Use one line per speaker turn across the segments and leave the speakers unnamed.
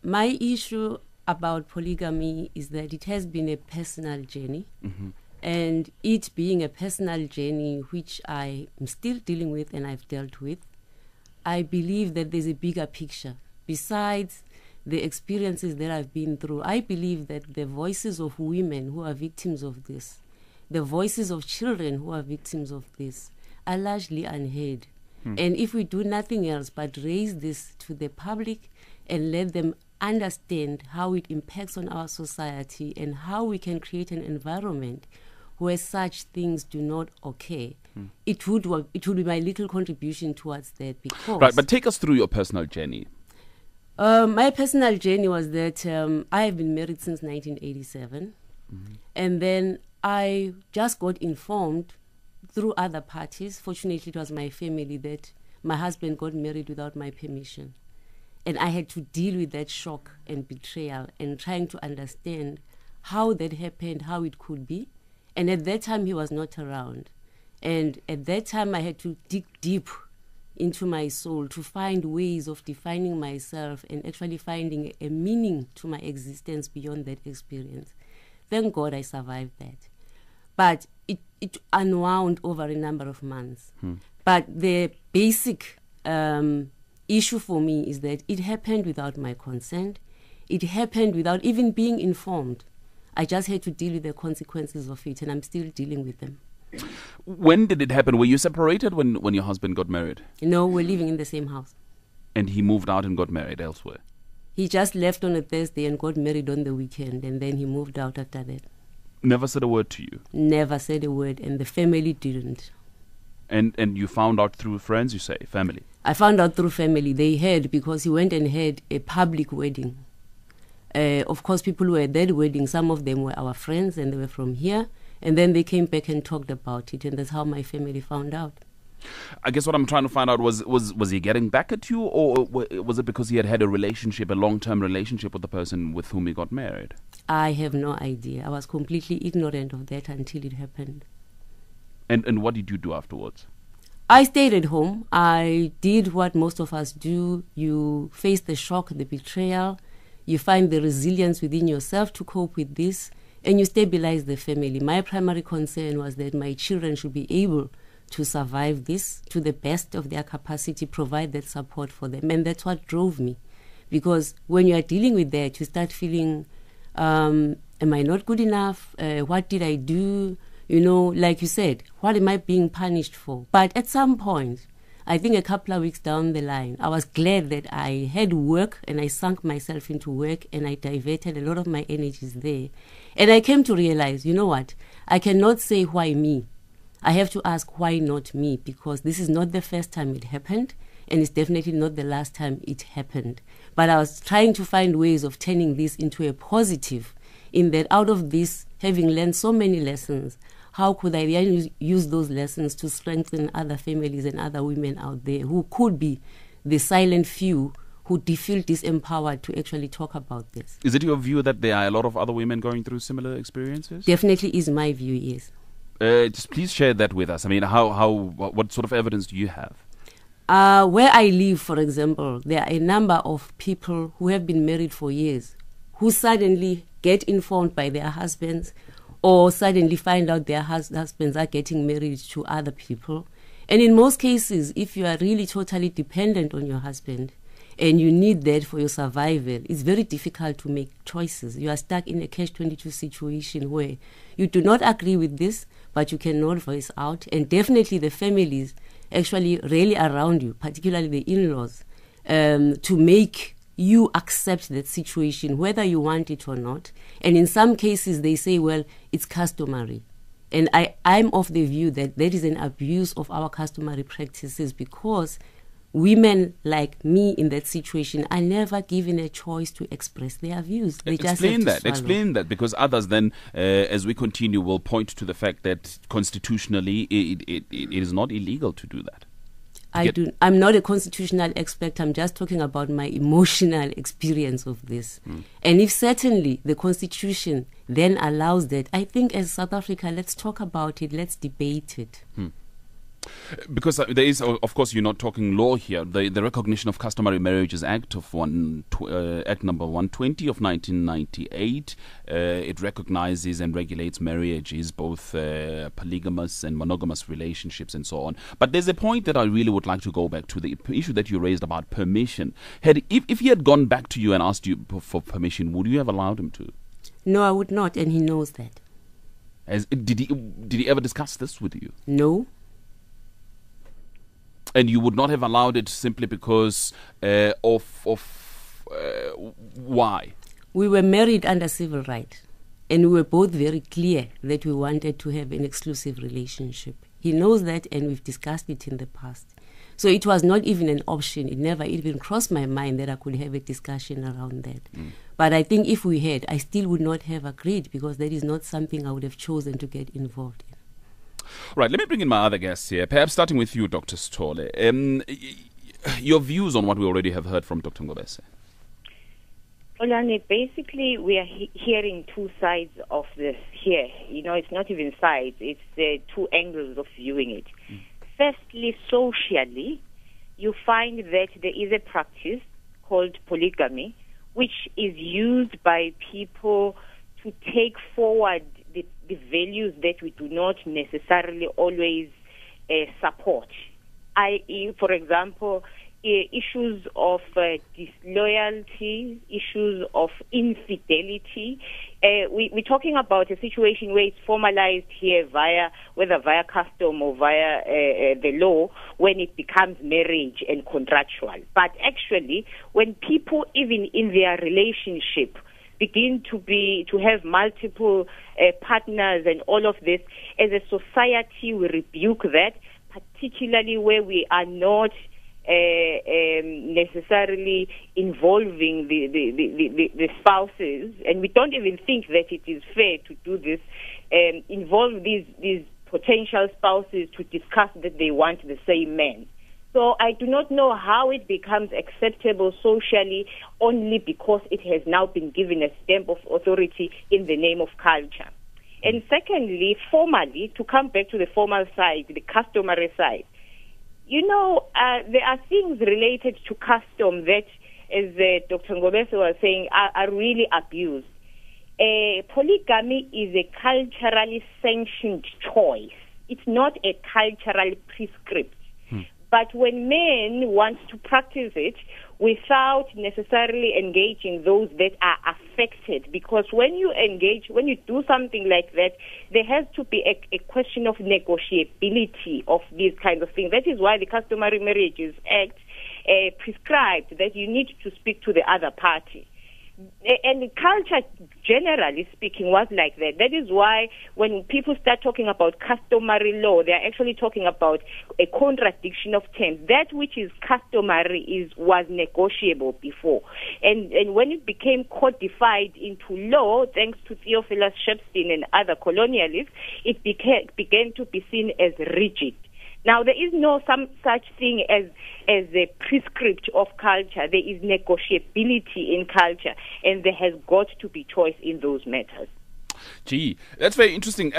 My issue about polygamy is that it has been a personal journey. And it being a personal journey, which I am still dealing with and I've dealt with, I believe that there's a bigger picture. Besides the experiences that I've been through, I believe that the voices of women who are victims of this, the voices of children who are victims of this, are largely unheard. And if we do nothing else but raise this to the public and let them understand how it impacts on our society and how we can create an environment where such things do not occur, it would be my little contribution towards that. Because
Right, but take us through your personal journey.
my personal journey was that I have been married since 1987, and then I just got informed through other parties. Fortunately, it was my family that my husband got married without my permission. And I had to deal with that shock and betrayal and trying to understand how that happened, how it could be. And at that time, he was not around. And at that time, I had to dig deep into my soul to find ways of defining myself and actually finding a meaning to my existence beyond that experience. Thank God I survived that. But it unwound over a number of months. But the basic issue for me is that it happened without my consent. It happened without even being informed. I just had to deal with the consequences of it, and I'm still dealing with them.
When did it happen? Were you separated when your husband got married?
No, we're living in the same house.
And he moved out and got married elsewhere?
He just left on a Thursday and got married on the weekend, and then he moved out after that.
Never said a word to you?
Never said a word, and the family didn't.
And you found out through friends, you say, family?
I found out through family. They heard because he went and had a public wedding. Of course, people who were at that wedding, some of them were our friends and they were from here. And then they came back and talked about it, and that's how my family found out.
I guess what I'm trying to find out was he getting back at you, or was it because he had a relationship, a long-term relationship with the person with whom he got married?
I have no idea. I was completely ignorant of that until it happened.
And what did you do afterwards?
I stayed at home. I did what most of us do. You face the shock, the betrayal. You find the resilience within yourself to cope with this, and you stabilize the family. My primary concern was that my children should be able to survive this to the best of their capacity, provide that support for them. And that's what drove me. Because when you are dealing with that, you start feeling, am I not good enough? What did I do? You know, like you said, what am I being punished for? But at some point, I think a couple of weeks down the line, I was glad that I had work and I sunk myself into work and I diverted a lot of my energies there. And I came to realize, you know what? I cannot say why me. I have to ask why not me, because this is not the first time it happened and it's definitely not the last time it happened. But I was trying to find ways of turning this into a positive, in that out of this, having learned so many lessons, how could I use those lessons to strengthen other families and other women out there who could be the silent few who feel disempowered to actually talk about this?
Is it your view that there are a lot of other women going through similar experiences?
Definitely is my view, yes.
Just please share that with us. I mean, what sort of evidence do you have?
Where I live, for example, there are a number of people who have been married for years who suddenly get informed by their husbands or suddenly find out their husbands are getting married to other people. And in most cases, if you are really totally dependent on your husband and you need that for your survival, it's very difficult to make choices. You are stuck in a catch-22 situation where you do not agree with this, but you cannot voice out. And definitely the families actually rally around you, particularly the in-laws, to make you accept that situation, whether you want it or not. And in some cases, they say, well, it's customary. And I'm of the view that that is an abuse of our customary practices, because women like me in that situation are never given a choice to express their views. They
Explain that, because others then, as we continue, will point to the fact that constitutionally it is not illegal to do that.
I'm not a constitutional expert. I'm just talking about my emotional experience of this. And if certainly the Constitution then allows that, I think as South Africa, let's talk about it, let's debate it.
Because there is, of course, you're not talking law here. The Recognition of Customary Marriages Act of Act number 120 of 1998. It recognizes and regulates marriages, both polygamous and monogamous relationships, and so on. But there's a point that I really would like to go back to, the issue that you raised about permission. If he had gone back to you and asked you for permission, would you have allowed him to?
No, I would not, and he knows that.
Did he ever discuss this with you?
No.
And you would not have allowed it simply because why?
We were married under civil right, and we were both very clear that we wanted to have an exclusive relationship. He knows that, and we've discussed it in the past. So it was not even an option. It never even crossed my mind that I could have a discussion around that. But I think if we had, I still would not have agreed, because that is not something I would have chosen to get involved in.
Right, let me bring in my other guests here, perhaps starting with you, Dr. Sithole. Your views on what we already have heard from Dr. Ngobese.
Olane, basically we are hearing two sides of this here. You know, it's not even sides, it's two angles of viewing it. Firstly, socially, you find that there is a practice called polygamy, which is used by people to take forward the values that we do not necessarily always support. I.e., for example, issues of disloyalty, issues of infidelity. We're talking about a situation where it's formalized here whether via custom or via the law, when it becomes marriage and contractual. But actually, when people, even in their relationship, begin to have multiple partners and all of this, as a society we rebuke that, particularly where we are not necessarily involving the spouses, and we don't even think that it is fair to do this, involve these potential spouses to discuss that they want the same man. So I do not know how it becomes acceptable socially, only because it has now been given a stamp of authority in the name of culture. And secondly, formally, to come back to the formal side, the customary side, you know, there are things related to custom that, as Dr. Ngobese was saying, are really abused. Polygamy is a culturally sanctioned choice. It's not a cultural prescript. But when men want to practice it without necessarily engaging those that are affected, because when you do something like that, there has to be a question of negotiability of these kinds of things. That is why the Customary Marriages Act prescribed that you need to speak to the other party. And the culture, generally speaking, was like that. That is why when people start talking about customary law, they are actually talking about a contradiction of terms. That which is customary was negotiable before. And when it became codified into law, thanks to Theophilus Shepstein and other colonialists, it began to be seen as rigid. Now, there is no such thing as a prescript of culture. There is negotiability in culture, and there has got to be choice in those matters.
Gee, that's very interesting.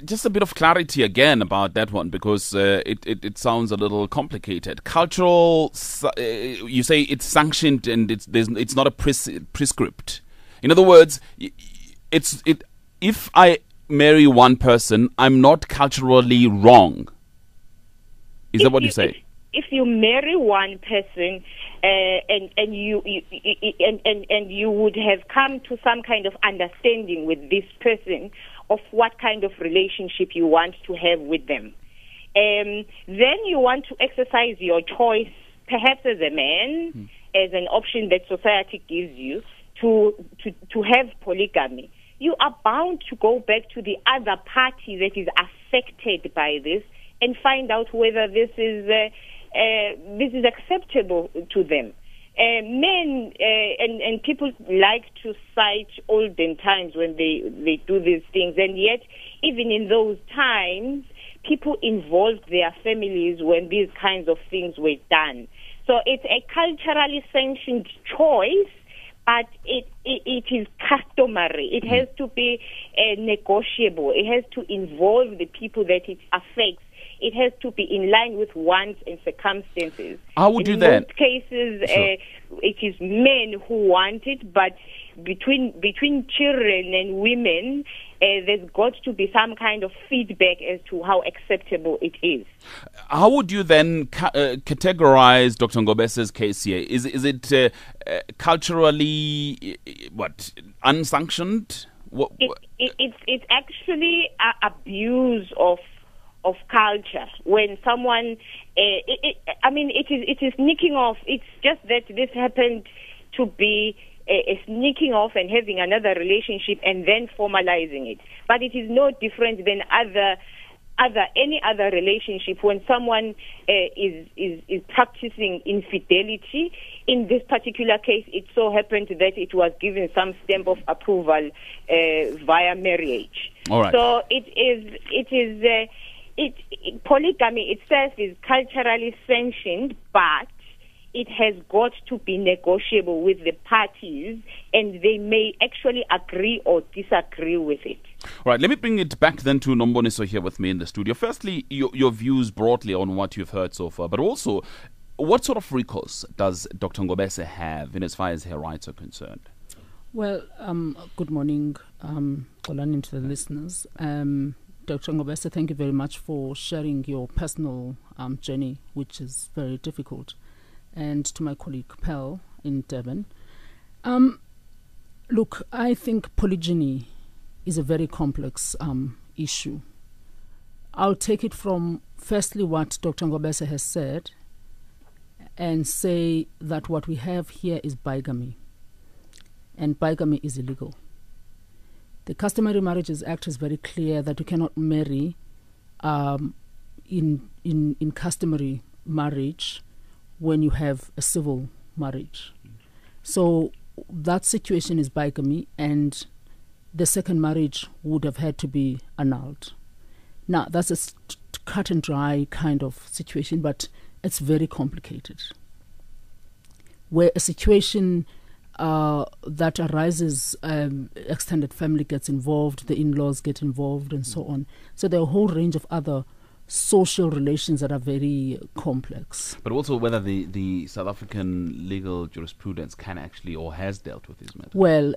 Just a bit of clarity again about that one, because it sounds a little complicated. Cultural, you say it's sanctioned and it's not a prescript. In other words, if I marry one person, I'm not culturally wrong. Is that what you say?
If you marry one person, and you would have come to some kind of understanding with this person of what kind of relationship you want to have with them, then you want to exercise your choice, perhaps as a man, as an option that society gives you to have polygamy. You are bound to go back to the other party that is affected by this and find out whether this is acceptable to them. Men and people like to cite olden times when they do these things, and yet even in those times, people involved their families when these kinds of things were done. So it's a culturally sanctioned choice, but it is customary. It has to be negotiable. It has to involve the people that it affects it has to be in line with wants and circumstances.
How would you
in
then?
most cases,
Sure.
it is men who want it, but between children and women, there's got to be some kind of feedback as to how acceptable it is.
How would you then categorize Dr. Ngobese's case here? Is it culturally unsanctioned?
It's actually abuse of culture when someone. It is sneaking off. It's just that this happened to be a sneaking off and having another relationship and then formalizing it. But it is no different than any other relationship when someone is practicing infidelity. In this particular case, it so happened that it was given some stamp of approval via marriage.
All right.
So polygamy itself is culturally sanctioned, but it has got to be negotiable with the parties, and they may actually agree or disagree with it.
All right, let me bring it back then to Nomboniso here with me in the studio. Firstly, your views broadly on what you've heard so far, but also what sort of recourse does Dr. Ngobese have in as far as her rights are concerned?
Well, good morning, Xolani, to the listeners. Dr. Ngobese, thank you very much for sharing your personal journey, which is very difficult. And to my colleague Pearl in Durban. Look, I think polygyny is a very complex issue. I'll take it from firstly what Dr. Ngobese has said and say that what we have here is bigamy, and bigamy is illegal. The Customary Marriages Act is very clear that you cannot marry in customary marriage when you have a civil marriage. So that situation is bigamy, and the second marriage would have had to be annulled. Now, that's a cut and dry kind of situation, but it's very complicated. Where a situation that arises, extended family gets involved, the in-laws get involved, and so on. So there are a whole range of other social relations that are very complex.
But also whether the South African legal jurisprudence can actually or has dealt with these matters.
Well,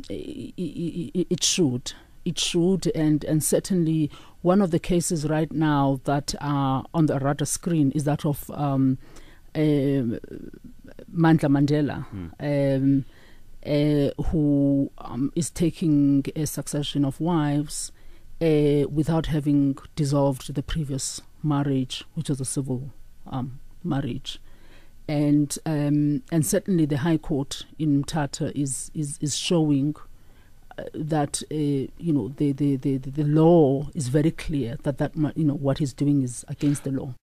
it should. It should, and certainly one of the cases right now that are on the radar screen is that of Mandla Mandela, who is taking a succession of wives without having dissolved the previous marriage, which was a civil marriage, and certainly the High Court in Mthatha is showing that the law is very clear that what he's doing is against the law.